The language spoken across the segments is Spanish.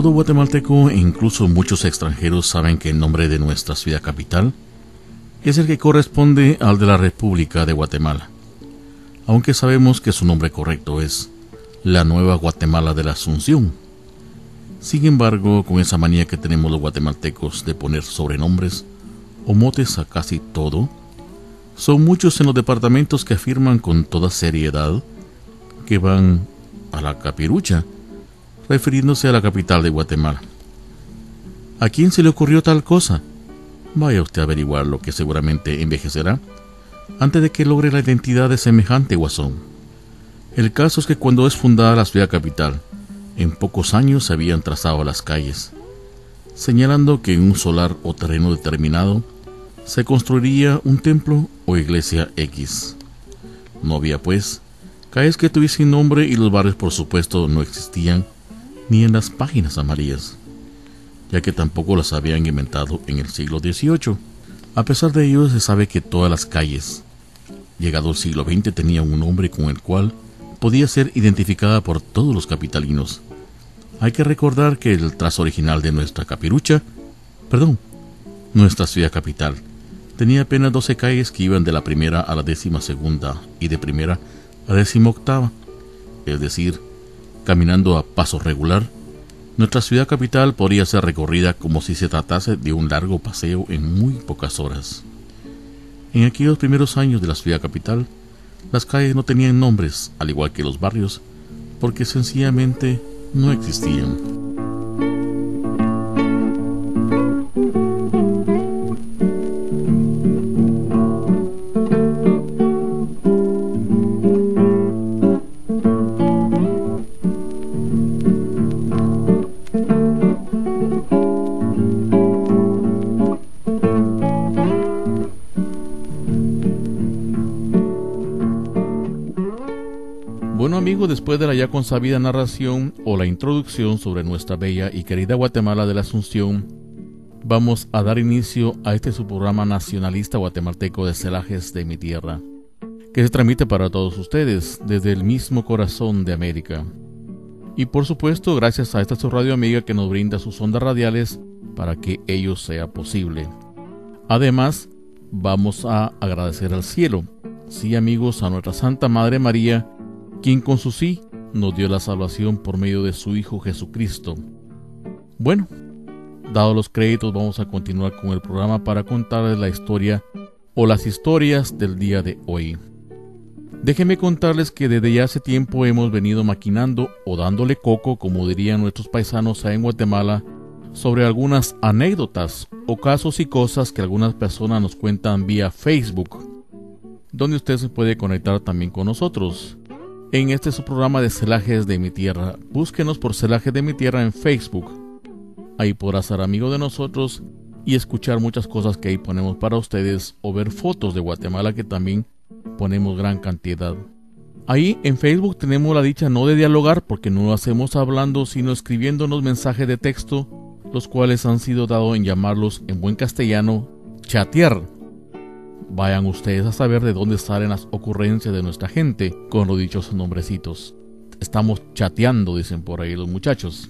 Todo guatemalteco e incluso muchos extranjeros saben que el nombre de nuestra ciudad capital es el que corresponde al de la República de Guatemala, aunque sabemos que su nombre correcto es la Nueva Guatemala de la Asunción. Sin embargo, con esa manía que tenemos los guatemaltecos de poner sobrenombres o motes a casi todo, son muchos en los departamentos que afirman con toda seriedad que van a la Capirucha, refiriéndose a la capital de Guatemala. ¿A quién se le ocurrió tal cosa? Vaya usted a averiguar lo que seguramente envejecerá antes de que logre la identidad de semejante guasón. El caso es que cuando es fundada la ciudad capital, en pocos años se habían trazado las calles, señalando que en un solar o terreno determinado se construiría un templo o iglesia X. No había pues calles que tuviesen nombre y los barrios por supuesto no existían ni en las páginas amarillas, ya que tampoco las habían inventado en el siglo XVIII. A pesar de ello, se sabe que todas las calles, llegado el siglo XX, tenían un nombre con el cual podía ser identificada por todos los capitalinos. Hay que recordar que el trazo original de nuestra nuestra ciudad capital, tenía apenas 12 calles que iban de la primera a la 12ª y de primera a 18ª, es decir, caminando a paso regular. Nuestra ciudad capital podría ser recorrida como si se tratase de un largo paseo en muy pocas horas. En aquellos primeros años de la ciudad capital, las calles no tenían nombres, al igual que los barrios, porque sencillamente no existían. Bueno amigos, después de la ya consabida narración o la introducción sobre nuestra bella y querida Guatemala de la Asunción, vamos a dar inicio a este su programa nacionalista guatemalteco de Celajes de mi tierra, que se transmite para todos ustedes desde el mismo corazón de América. Y por supuesto, gracias a esta su radio amiga que nos brinda sus ondas radiales para que ello sea posible. Además, vamos a agradecer al cielo, sí amigos, a nuestra Santa Madre María, quien con su sí nos dio la salvación por medio de su Hijo Jesucristo. Bueno, dados los créditos, vamos a continuar con el programa para contarles la historia o las historias del día de hoy. Déjenme contarles que desde ya hace tiempo hemos venido maquinando o dándole coco, como dirían nuestros paisanos en Guatemala, sobre algunas anécdotas o casos y cosas que algunas personas nos cuentan vía Facebook, donde usted se puede conectar también con nosotros. En este su programa de Celajes de mi tierra, búsquenos por Celajes de mi tierra en Facebook. Ahí podrá ser amigo de nosotros y escuchar muchas cosas que ahí ponemos para ustedes, o ver fotos de Guatemala que también ponemos gran cantidad. Ahí en Facebook tenemos la dicha no de dialogar, porque no lo hacemos hablando, sino escribiéndonos mensajes de texto, los cuales han sido dados en llamarlos en buen castellano chatear. Vayan ustedes a saber de dónde salen las ocurrencias de nuestra gente con los dichosos nombrecitos. Estamos chateando, dicen por ahí los muchachos.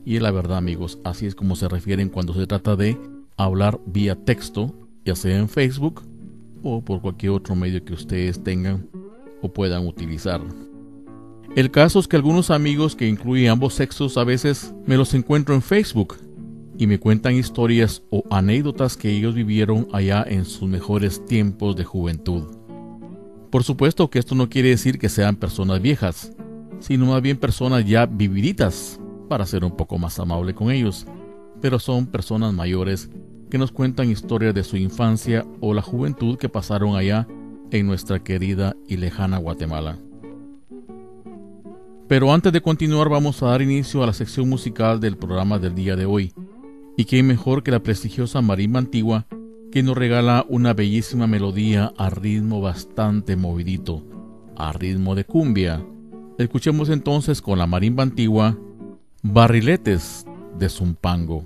Y es la verdad amigos, así es como se refieren cuando se trata de hablar vía texto, ya sea en Facebook o por cualquier otro medio que ustedes tengan o puedan utilizar. El caso es que algunos amigos que incluyen ambos sexos a veces me los encuentro en Facebook y me cuentan historias o anécdotas que ellos vivieron allá en sus mejores tiempos de juventud. Por supuesto que esto no quiere decir que sean personas viejas, sino más bien personas ya vividitas, para ser un poco más amable con ellos, pero son personas mayores que nos cuentan historias de su infancia o la juventud que pasaron allá en nuestra querida y lejana Guatemala. Pero antes de continuar, vamos a dar inicio a la sección musical del programa del día de hoy. Y qué mejor que la prestigiosa marimba antigua, que nos regala una bellísima melodía a ritmo bastante movidito, a ritmo de cumbia. Escuchemos entonces con la marimba antigua, Barriletes de Zumpango.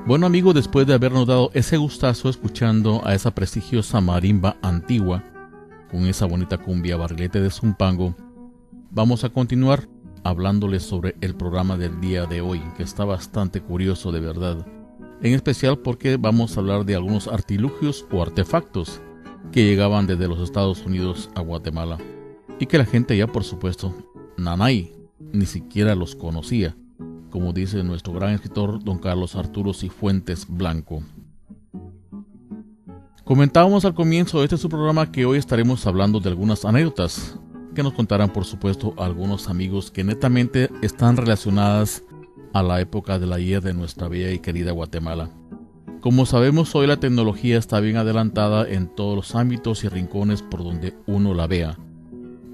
Bueno amigos, después de habernos dado ese gustazo escuchando a esa prestigiosa marimba antigua, con esa bonita cumbia Barrilete de Zumpango, vamos a continuar hablándoles sobre el programa del día de hoy, que está bastante curioso de verdad. En especial porque vamos a hablar de algunos artilugios o artefactos que llegaban desde los Estados Unidos a Guatemala y que la gente ya, por supuesto, nanay, ni siquiera los conocía, como dice nuestro gran escritor don Carlos Arturo Cifuentes Blanco. Comentábamos al comienzo de este su programa que hoy estaremos hablando de algunas anécdotas que nos contarán, por supuesto, algunos amigos que netamente están relacionadas a la época del ayer de nuestra bella y querida Guatemala. Como sabemos, hoy la tecnología está bien adelantada en todos los ámbitos y rincones por donde uno la vea.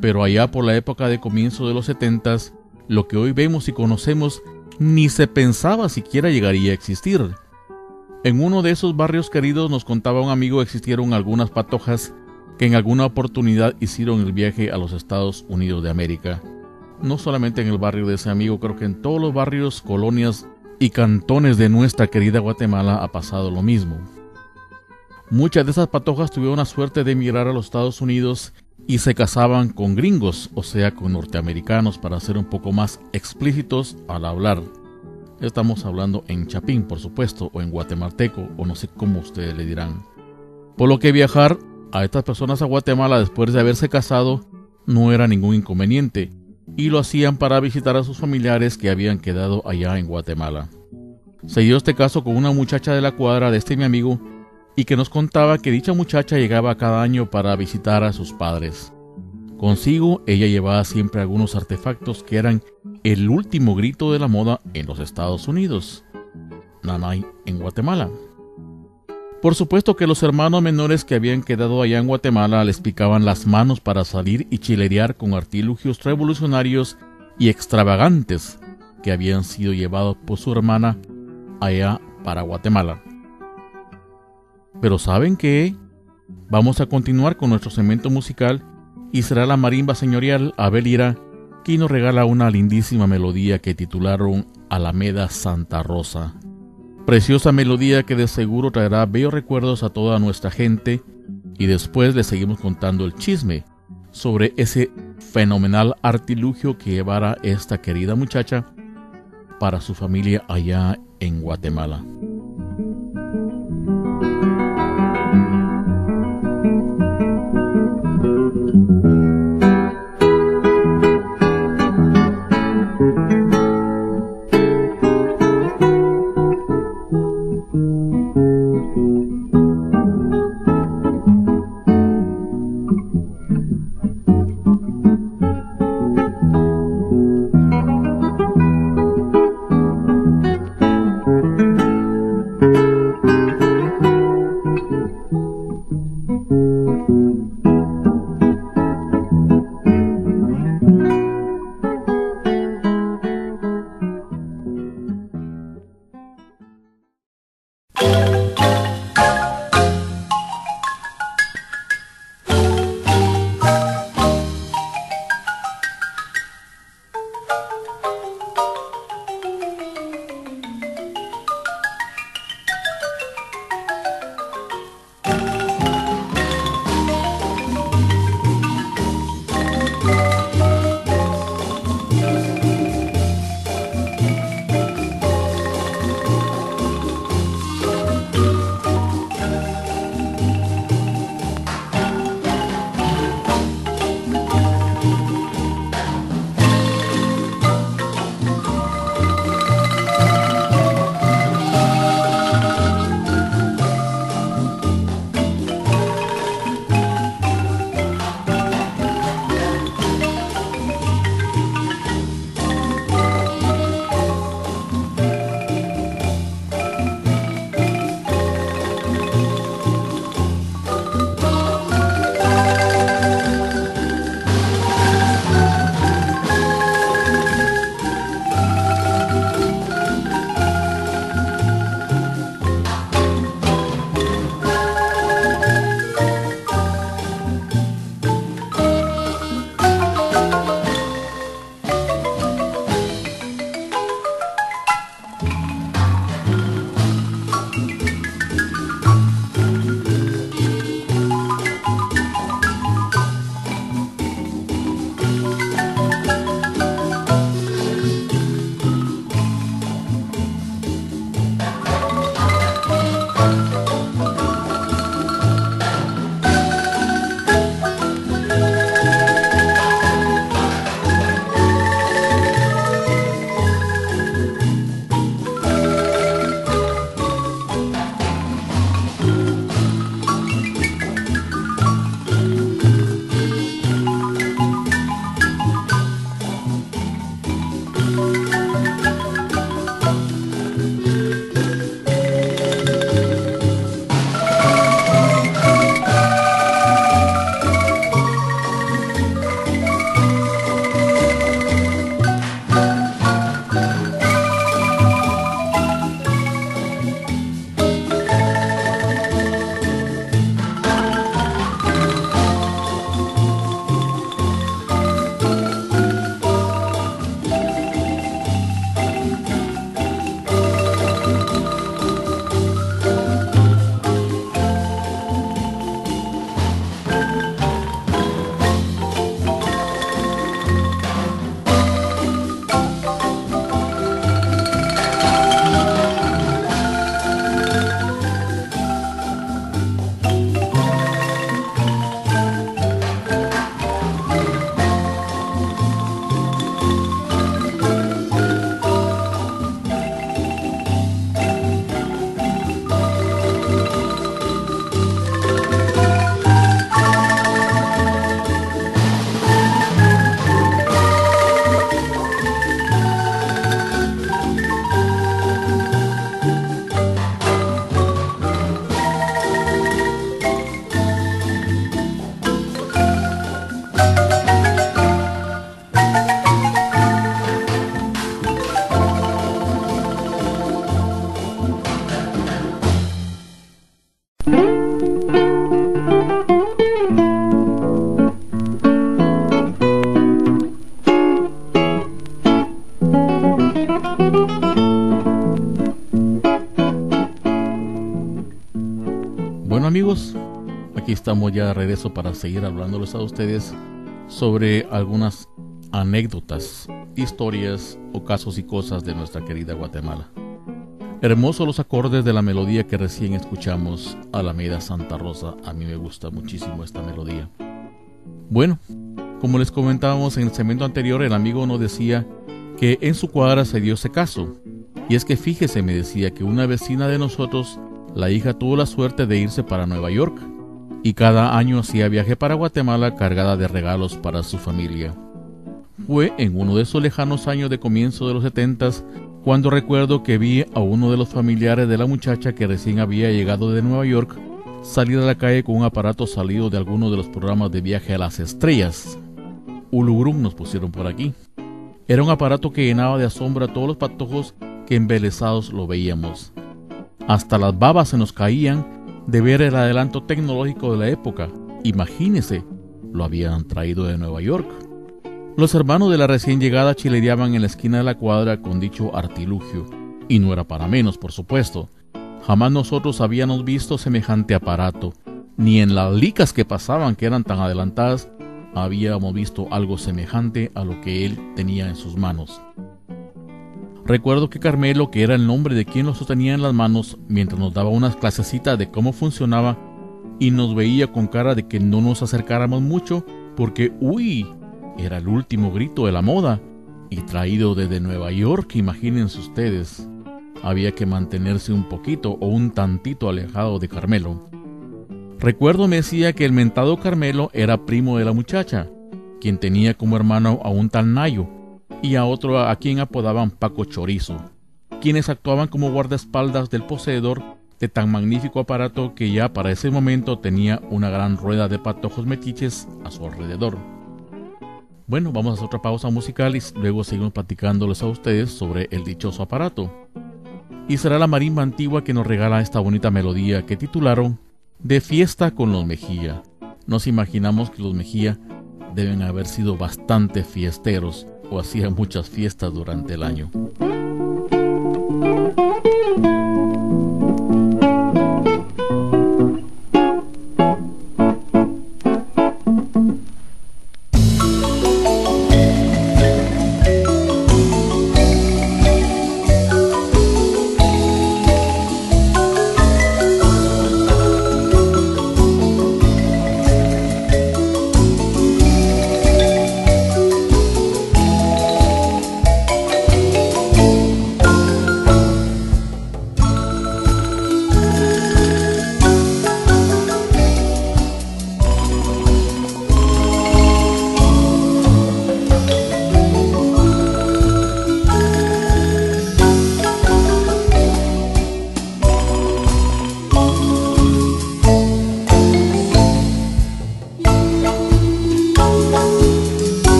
Pero allá por la época de comienzo de los 70s, lo que hoy vemos y conocemos ni se pensaba siquiera llegaría a existir. En uno de esos barrios queridos, nos contaba un amigo, existieron algunas patojas que en alguna oportunidad hicieron el viaje a los Estados Unidos de América. No solamente en el barrio de ese amigo, creo que en todos los barrios, colonias y cantones de nuestra querida Guatemala ha pasado lo mismo. Muchas de esas patojas tuvieron la suerte de emigrar a los Estados Unidos y se casaban con gringos, o sea, con norteamericanos, para ser un poco más explícitos al hablar. Estamos hablando en chapín, por supuesto, o en guatemalteco, o no sé cómo ustedes le dirán. Por lo que viajar a estas personas a Guatemala después de haberse casado no era ningún inconveniente, y lo hacían para visitar a sus familiares que habían quedado allá en Guatemala. Se dio este caso con una muchacha de la cuadra de este mi amigo, y que nos contaba que dicha muchacha llegaba cada año para visitar a sus padres. Consigo ella llevaba siempre algunos artefactos que eran el último grito de la moda en los Estados Unidos, nanay en Guatemala. Por supuesto que los hermanos menores que habían quedado allá en Guatemala les picaban las manos para salir y chilerear con artilugios revolucionarios y extravagantes que habían sido llevados por su hermana allá para Guatemala. Pero ¿saben qué? Vamos a continuar con nuestro segmento musical y será la marimba señorial Abel Ira quien nos regala una lindísima melodía que titularon Alameda Santa Rosa. Preciosa melodía que de seguro traerá bellos recuerdos a toda nuestra gente, y después les seguimos contando el chisme sobre ese fenomenal artilugio que llevara esta querida muchacha para su familia allá en Guatemala. Bueno amigos, aquí estamos ya de regreso para seguir hablándoles a ustedes sobre algunas anécdotas, historias o casos y cosas de nuestra querida Guatemala. Hermosos los acordes de la melodía que recién escuchamos, Alameda Santa Rosa. A mí me gusta muchísimo esta melodía. Bueno, como les comentábamos en el segmento anterior, el amigo nos decía que en su cuadra se dio ese caso. Y es que fíjese, me decía, que una vecina de nosotros, la hija tuvo la suerte de irse para Nueva York y cada año hacía viaje para Guatemala cargada de regalos para su familia. Fue en uno de esos lejanos años de comienzo de los 70s cuando recuerdo que vi a uno de los familiares de la muchacha que recién había llegado de Nueva York salir a la calle con un aparato salido de alguno de los programas de viaje a las estrellas. Ulugrum nos pusieron por aquí. Era un aparato que llenaba de asombro a todos los patojos que embelesados lo veíamos. Hasta las babas se nos caían de ver el adelanto tecnológico de la época. Imagínese, lo habían traído de Nueva York. Los hermanos de la recién llegada chilereaban en la esquina de la cuadra con dicho artilugio. Y no era para menos, por supuesto. Jamás nosotros habíamos visto semejante aparato. Ni en las licas que pasaban, que eran tan adelantadas, habíamos visto algo semejante a lo que él tenía en sus manos. Recuerdo que Carmelo, que era el nombre de quien lo sostenía en las manos, mientras nos daba unas clasecitas de cómo funcionaba, y nos veía con cara de que no nos acercáramos mucho, porque ¡uy! Era el último grito de la moda, y traído desde Nueva York, imagínense ustedes. Había que mantenerse un poquito o un tantito alejado de Carmelo. Recuerdo me decía que el mentado Carmelo era primo de la muchacha, quien tenía como hermano a un tal Nayo, y a otro a quien apodaban Paco Chorizo, quienes actuaban como guardaespaldas del poseedor de tan magnífico aparato que ya para ese momento tenía una gran rueda de patojos metiches a su alrededor. Bueno, vamos a hacer otra pausa musical y luego seguimos platicándoles a ustedes sobre el dichoso aparato. Y será la marimba antigua que nos regala esta bonita melodía que titularon De fiesta con los Mejía. Nos imaginamos que los Mejía deben haber sido bastante fiesteros o hacían muchas fiestas durante el año.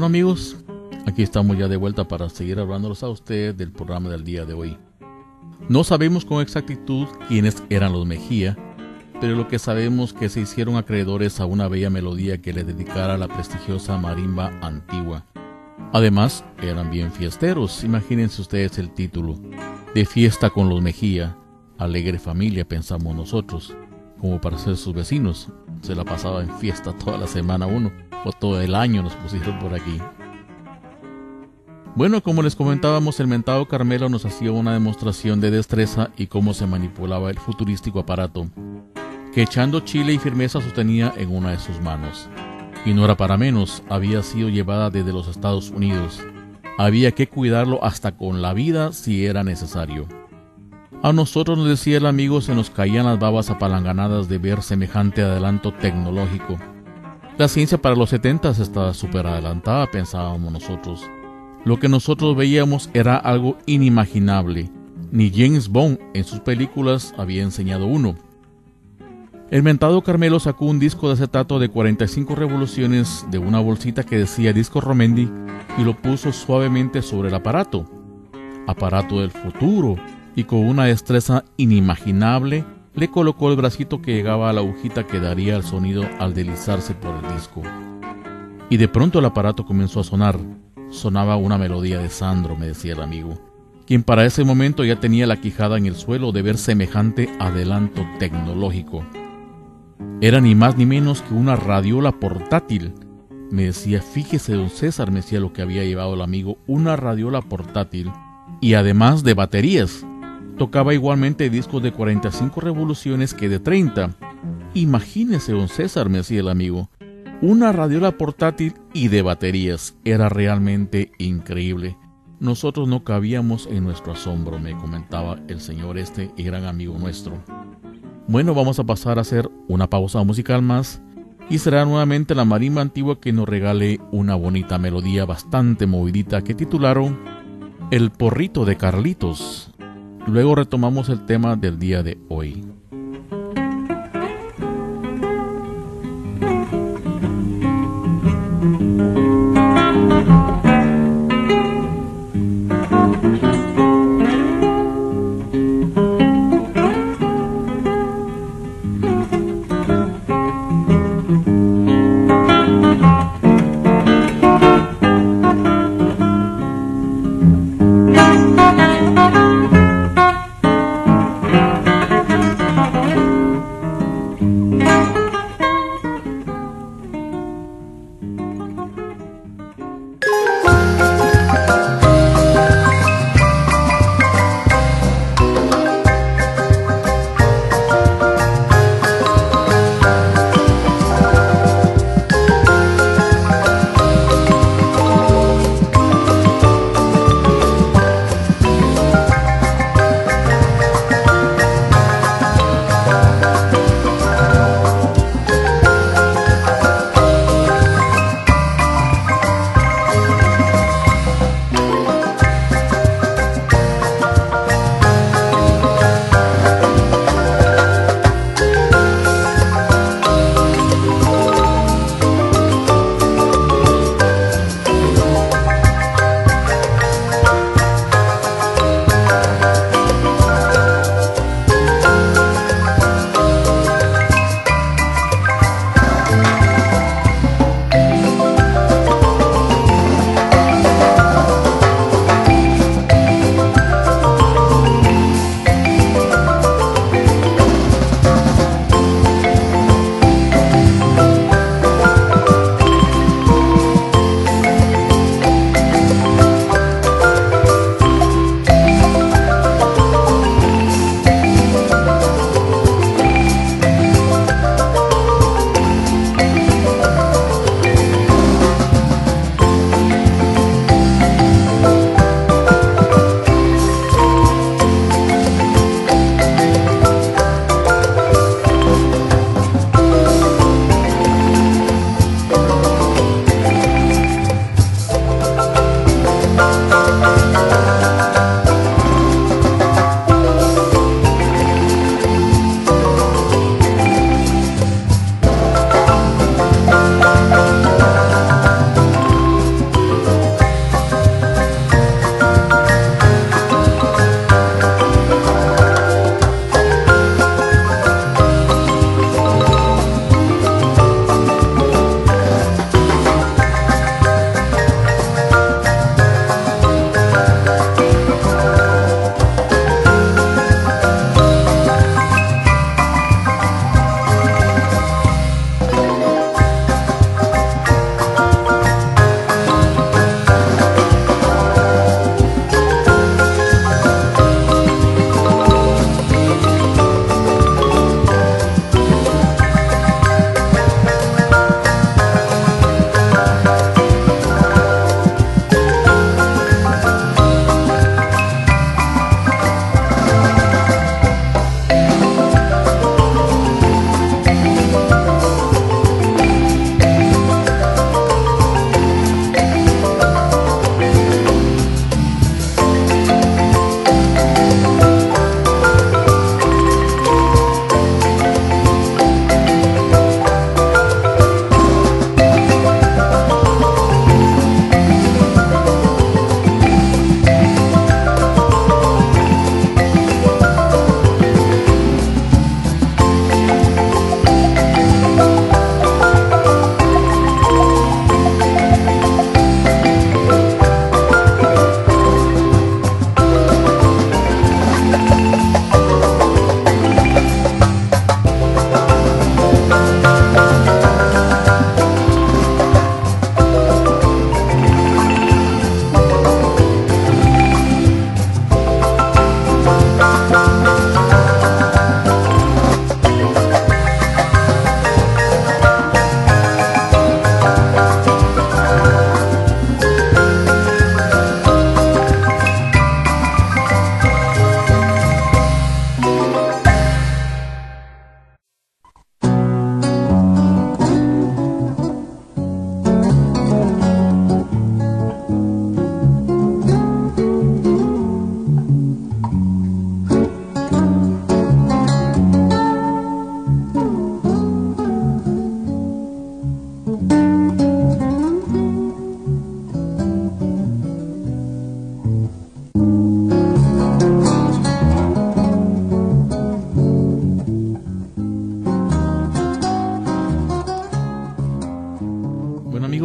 Bueno amigos, aquí estamos ya de vuelta para seguir hablándoles a ustedes del programa del día de hoy. No sabemos con exactitud quiénes eran los Mejía, pero lo que sabemos que se hicieron acreedores a una bella melodía que le dedicara la prestigiosa marimba antigua. Además, eran bien fiesteros. Imagínense ustedes el título: De fiesta con los Mejía, alegre familia, pensamos nosotros, como para ser sus vecinos. Se la pasaba en fiesta toda la semana uno, o todo el año nos pusieron por aquí. Bueno, como les comentábamos, el mentado Carmelo nos hacía una demostración de destreza y cómo se manipulaba el futurístico aparato, que echando chile y firmeza sostenía en una de sus manos. Y no era para menos, había sido llevada desde los Estados Unidos. Había que cuidarlo hasta con la vida si era necesario. A nosotros, nos decía el amigo, se nos caían las babas apalanganadas de ver semejante adelanto tecnológico. La ciencia para los 70s estaba súper adelantada, pensábamos nosotros. Lo que nosotros veíamos era algo inimaginable. Ni James Bond en sus películas había enseñado uno. El mentado Carmelo sacó un disco de acetato de 45 revoluciones de una bolsita que decía Disco Romendi y lo puso suavemente sobre el aparato. Aparato del futuro, y con una destreza inimaginable le colocó el bracito que llegaba a la agujita que daría el sonido al deslizarse por el disco. Y de pronto el aparato comenzó a sonar. Sonaba una melodía de Sandro, me decía el amigo, quien para ese momento ya tenía la quijada en el suelo de ver semejante adelanto tecnológico. Era ni más ni menos que una radiola portátil. Me decía, fíjese don César, me decía lo que había llevado el amigo, una radiola portátil, y además de baterías. Tocaba igualmente discos de 45 revoluciones que de 30. Imagínese don César, me decía el amigo, una radiola portátil y de baterías. Era realmente increíble. Nosotros no cabíamos en nuestro asombro, me comentaba el señor y gran amigo nuestro. Bueno, vamos a pasar a hacer una pausa musical más y será nuevamente la marimba antigua que nos regale una bonita melodía bastante movidita que titularon El Porrito de Carlitos. Luego retomamos el tema del día de hoy.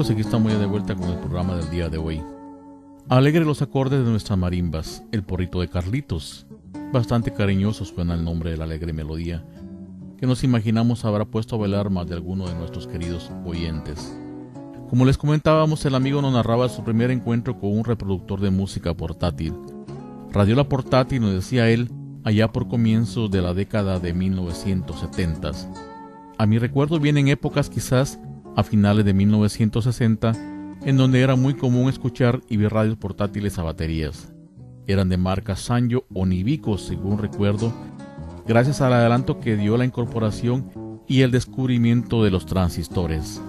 amigos, aquí estamos ya de vuelta con el programa del día de hoy. Alegre los acordes de nuestras marimbas, el porrito de Carlitos. Bastante cariñoso suena el nombre de la alegre melodía, que nos imaginamos habrá puesto a bailar más de alguno de nuestros queridos oyentes. Como les comentábamos, el amigo nos narraba su primer encuentro con un reproductor de música portátil. Radiola portátil, nos decía él, allá por comienzos de la década de 1970. A mi recuerdo vienen épocas quizás a finales de 1960, en donde era muy común escuchar y ver radios portátiles a baterías. Eran de marca Sanyo o Nibico, según recuerdo, gracias al adelanto que dio la incorporación y el descubrimiento de los transistores.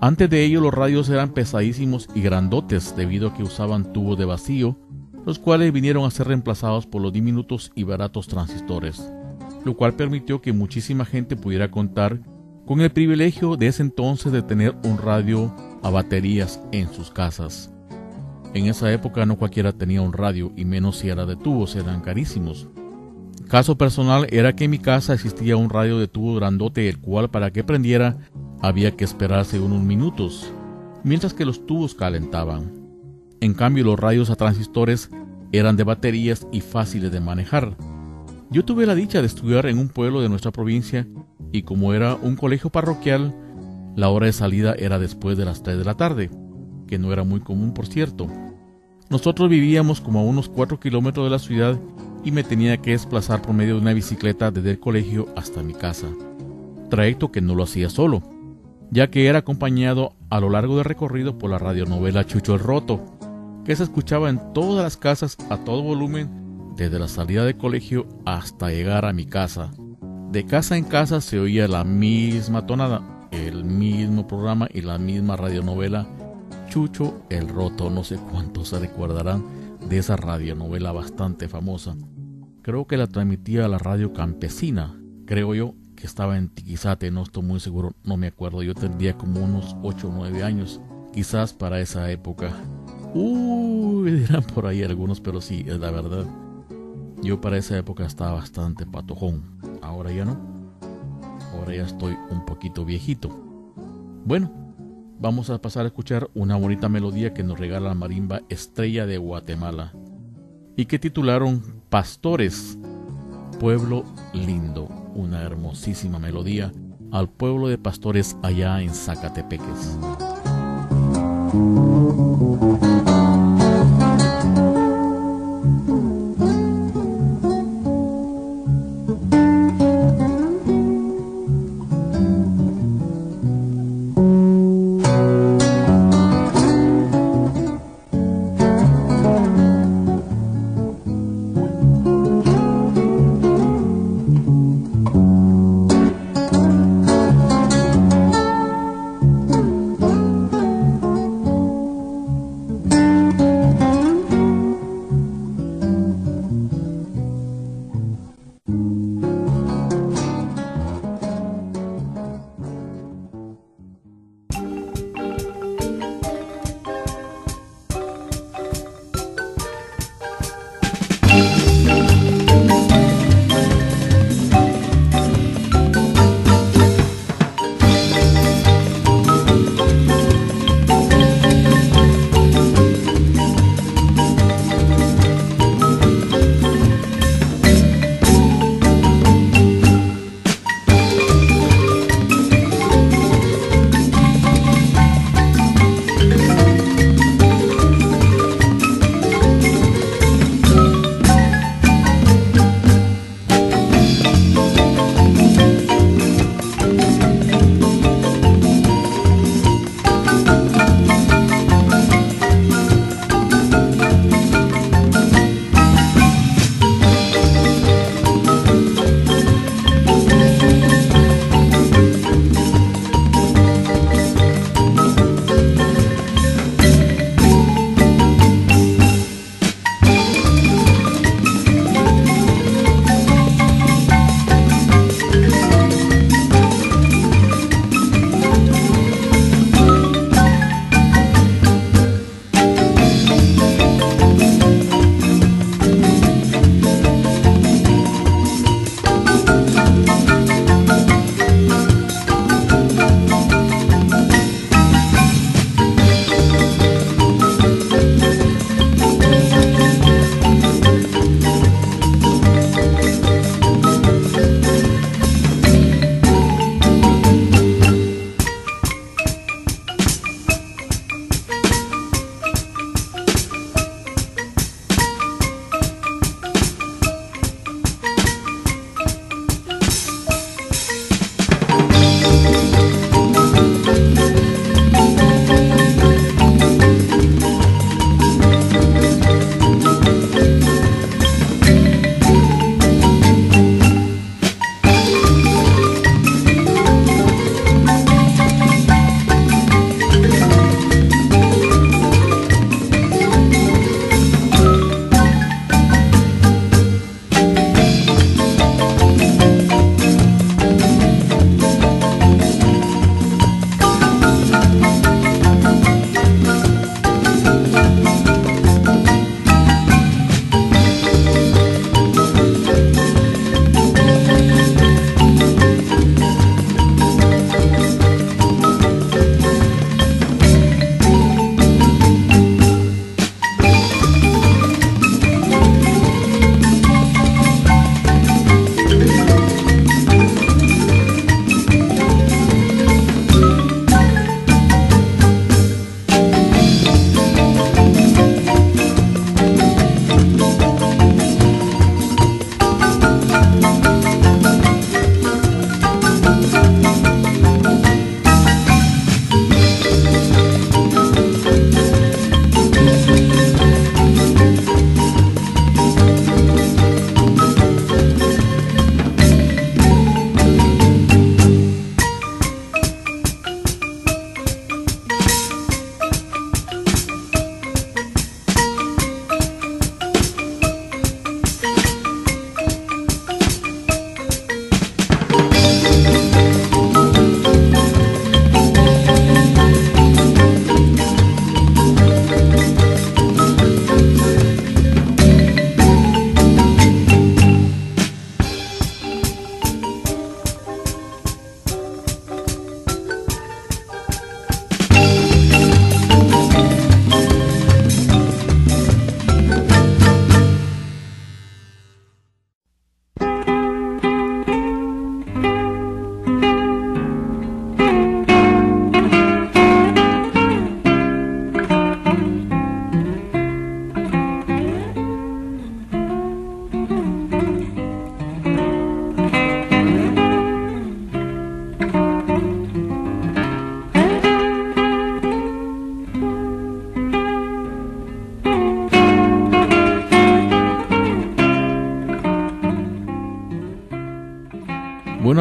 Antes de ello, los radios eran pesadísimos y grandotes debido a que usaban tubos de vacío, los cuales vinieron a ser reemplazados por los diminutos y baratos transistores, lo cual permitió que muchísima gente pudiera contar con el privilegio de ese entonces de tener un radio a baterías en sus casas. En esa época no cualquiera tenía un radio, y menos si era de tubos, eran carísimos. Caso personal era que en mi casa existía un radio de tubo grandote, el cual para que prendiera había que esperarse unos minutos, mientras que los tubos calentaban. En cambio, los radios a transistores eran de baterías y fáciles de manejar. Yo tuve la dicha de estudiar en un pueblo de nuestra provincia, y como era un colegio parroquial, la hora de salida era después de las 3 de la tarde, que no era muy común, por cierto. Nosotros vivíamos como a unos 4 kilómetros de la ciudad y me tenía que desplazar por medio de una bicicleta desde el colegio hasta mi casa, trayecto que no lo hacía solo, ya que era acompañado a lo largo del recorrido por la radionovela Chucho el Roto, que se escuchaba en todas las casas a todo volumen desde la salida del colegio hasta llegar a mi casa. De casa en casa se oía la misma tonada, el mismo programa y la misma radionovela Chucho el Roto. No sé cuántos se recordarán de esa radionovela bastante famosa. Creo que la transmitía la radio campesina, creo yo, que estaba en Tiquizate, no estoy muy seguro, no me acuerdo. Yo tendría como unos 8 o 9 años, quizás para esa época. Dirán por ahí algunos, pero sí, es la verdad. Yo para esa época estaba bastante patojón. Ahora ya no. Ahora ya estoy un poquito viejito. Bueno, vamos a pasar a escuchar una bonita melodía que nos regala la marimba Estrella de Guatemala y que titularon Pastores, Pueblo Lindo. Una hermosísima melodía al pueblo de pastores allá en Zacatepeques.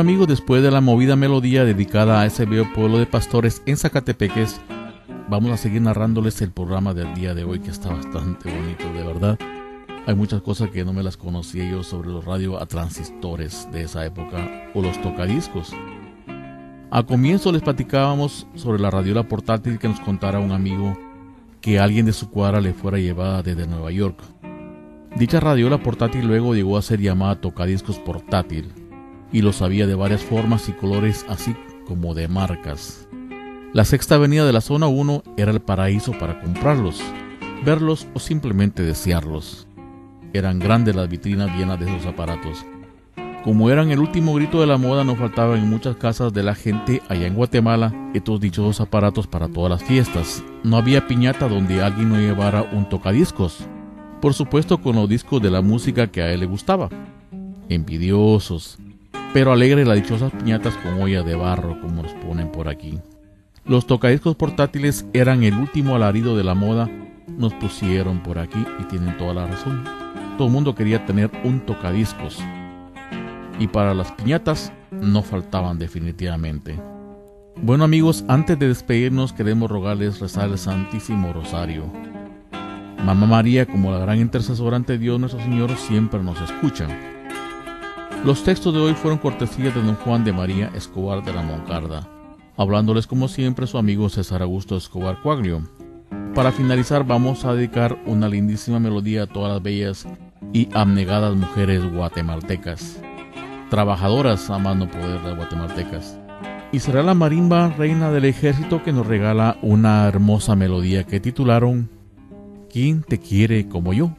Bueno amigos, después de la movida melodía dedicada a ese bello pueblo de pastores en Zacatepeques, vamos a seguir narrándoles el programa del día de hoy, que está bastante bonito, de verdad. Hay muchas cosas que no me las conocía yo sobre los radios a transistores de esa época o los tocadiscos. Al comienzo les platicábamos sobre la radiola portátil que nos contara un amigo que alguien de su cuadra le fuera llevada desde Nueva York. Dicha radiola portátil luego llegó a ser llamada tocadiscos portátil y los había de varias formas y colores, así como de marcas. La Sexta Avenida de la Zona 1 era el paraíso para comprarlos, verlos o simplemente desearlos. Eran grandes las vitrinas llenas de esos aparatos. Como eran el último grito de la moda, no faltaban en muchas casas de la gente allá en Guatemala estos dichosos aparatos para todas las fiestas. No había piñata donde alguien no llevara un tocadiscos, por supuesto con los discos de la música que a él le gustaba. Envidiosos, pero alegres las dichosas piñatas con olla de barro, como nos ponen por aquí. Los tocadiscos portátiles eran el último alarido de la moda, nos pusieron por aquí y tienen toda la razón. Todo el mundo quería tener un tocadiscos. Y para las piñatas no faltaban definitivamente. Bueno amigos, antes de despedirnos queremos rogarles rezar el Santísimo Rosario. Mamá María, como la gran intercesora ante Dios nuestro Señor, siempre nos escucha. Los textos de hoy fueron cortesía de don Juan de María Escobar de la Moncarda, hablándoles como siempre su amigo César Augusto Escobar Coaglio. Para finalizar vamos a dedicar una lindísima melodía a todas las bellas y abnegadas mujeres guatemaltecas, trabajadoras a más no poder las guatemaltecas. Y será la marimba Reina del Ejército que nos regala una hermosa melodía que titularon ¿Quién te quiere como yo?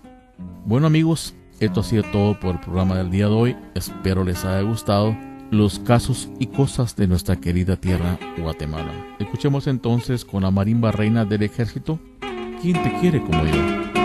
Bueno amigos, esto ha sido todo por el programa del día de hoy. Espero les haya gustado los casos y cosas de nuestra querida tierra Guatemala. Escuchemos entonces con la marimba Reina del Ejército ¿Quién te quiere como yo?